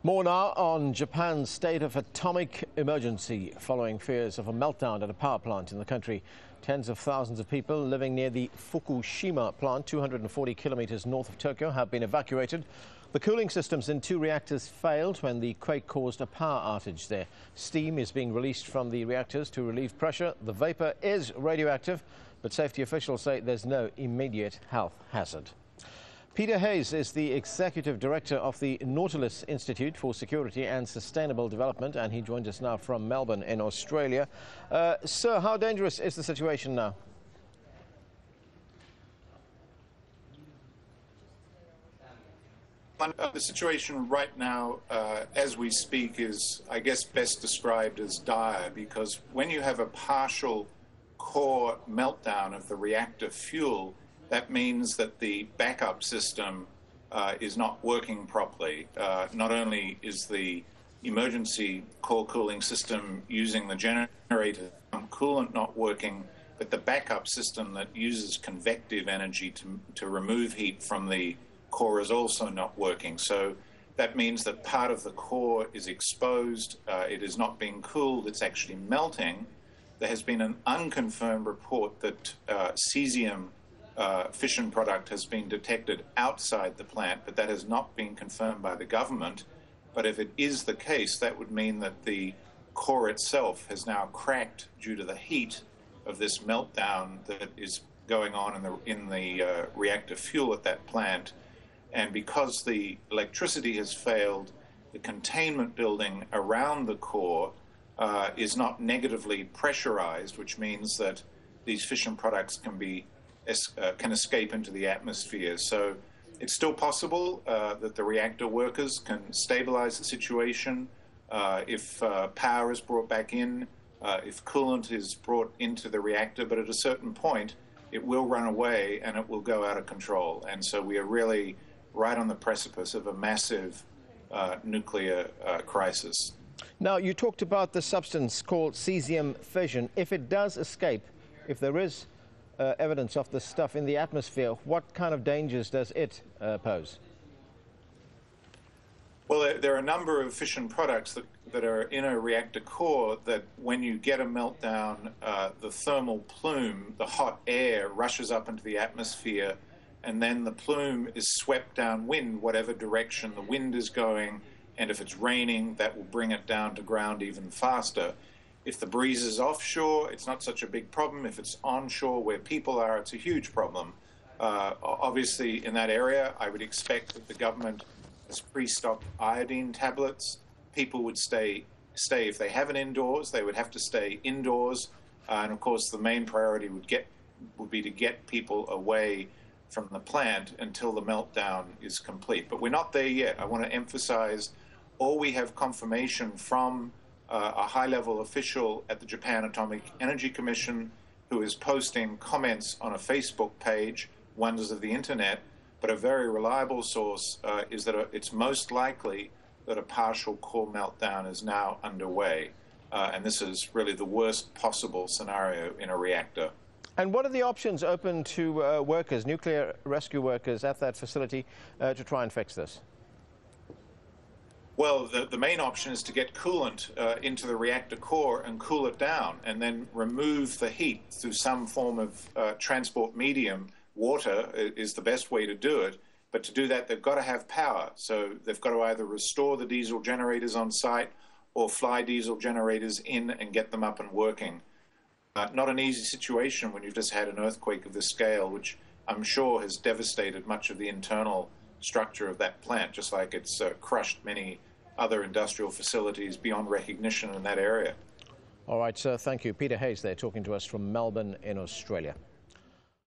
More now on Japan's state of atomic emergency following fears of a meltdown at a power plant in the country. Tens of thousands of people living near the Fukushima plant, 240 kilometers north of Tokyo, have been evacuated. The cooling systems in 2 reactors failed when the quake caused a power outage there. Steam is being released from the reactors to relieve pressure. The vapor is radioactive, but safety officials say there's no immediate health hazard. Peter Hayes is the Executive Director of the Nautilus Institute for Security and Sustainable Development, and he joins us now from Melbourne in Australia. Sir, how dangerous is the situation now? The situation right now, as we speak, is, I guess, best described as dire, because when you have a partial core meltdown of the reactor fuel, that means that the backup system is not working properly. Not only is the emergency core cooling system using the generator coolant not working, but the backup system that uses convective energy to remove heat from the core is also not working. So that means that part of the core is exposed. It is not being cooled, it's actually melting. There has been an unconfirmed report that cesium fission product has been detected outside the plant, but that has not been confirmed by the government. But if it is the case, that would mean that the core itself has now cracked due to the heat of this meltdown that is going on in the reactor fuel at that plant. And because the electricity has failed, the containment building around the core is not negatively pressurized, which means that these fission products can escape into the atmosphere. So it's still possible that the reactor workers can stabilize the situation if power is brought back in, if coolant is brought into the reactor, but at a certain point it will run away and it will go out of control. And so we are really right on the precipice of a massive nuclear crisis. Now, you talked about the substance called cesium fission. If it does escape, if there is evidence of the stuff in the atmosphere, what kind of dangers does it pose? Well, there are a number of fission products that are in a reactor core that when you get a meltdown, the thermal plume, the hot air, rushes up into the atmosphere, and then the plume is swept downwind, whatever direction the wind is going, and if it's raining, that will bring it down to ground even faster. If the breeze is offshore, it's not such a big problem. If it's onshore where people are, it's a huge problem. Obviously, in that area, I would expect that the government has pre-stocked iodine tablets. People would stay if they have an indoors, they would have to stay indoors. And of course, the main priority would be to get people away from the plant until the meltdown is complete. But we're not there yet. I want to emphasize, all we have confirmation from a high-level official at the Japan Atomic Energy Commission who is posting comments on a Facebook page, wonders of the internet, but a very reliable source is that it's most likely that a partial core meltdown is now underway. And this is really the worst possible scenario in a reactor. And what are the options open to workers, nuclear rescue workers at that facility to try and fix this? Well, the main option is to get coolant into the reactor core and cool it down, and then remove the heat through some form of transport medium. Water is the best way to do it, but to do that, they've got to have power. So they've got to either restore the diesel generators on site or fly diesel generators in and get them up and working. Not an easy situation when you've just had an earthquake of this scale, which I'm sure has devastated much of the internal structure of that plant, just like it's crushed many other industrial facilities beyond recognition in that area. All right, sir, thank you. Peter Hayes there talking to us from Melbourne in Australia.